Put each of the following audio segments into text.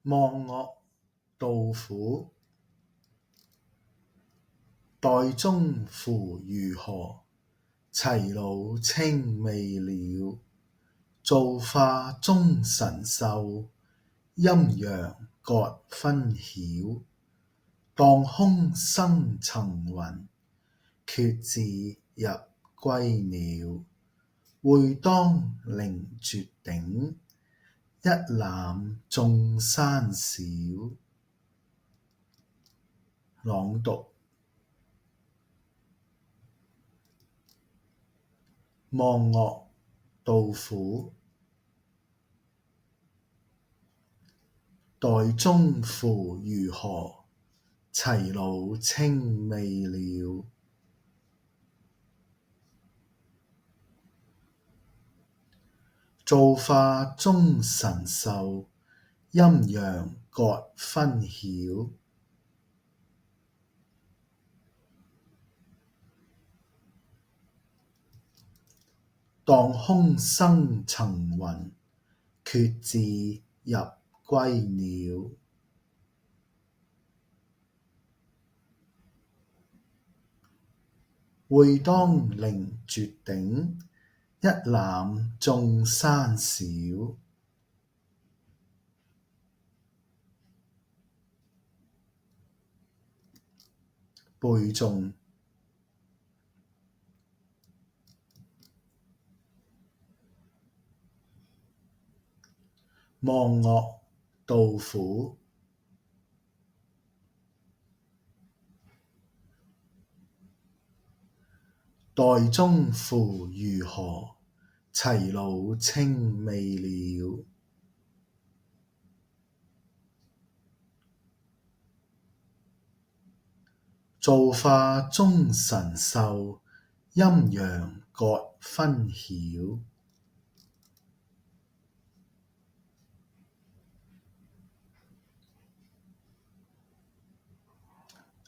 望岳杜甫。岱宗夫如何？齊魯青未了。造化鐘神秀，陰陽各分曉。當空生層雲，決眥入歸鳥。會當凌絕頂，一覽眾山小。朗讀：望岳杜甫。岱宗夫如何？齊魯青未了。造化鐘神秀，陰陽各分曉。當空生層雲，決眥入歸鳥。會當凌絕頂，一覽眾山小。背誦：望岳杜甫。岱宗夫如何？齊魯青未了。造化鐘神秀，陰陽各分曉。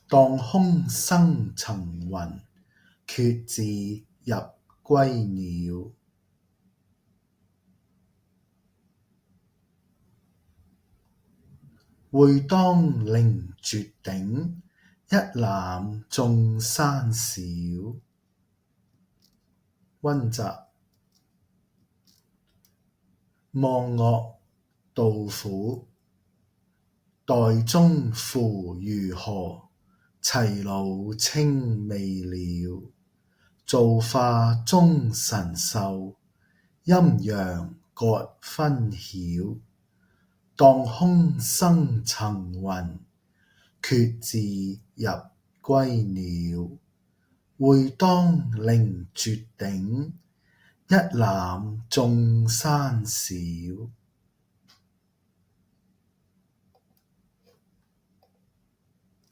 當空生層雲，決眥入歸鳥。會當凌絕頂，一覽眾山小。溫習：望岳杜甫。岱宗夫如何？齊魯青未了。造化鐘神秀，陰陽各分曉。當空生層雲，決眥入歸鳥。會當凌絕頂，一覽眾山小。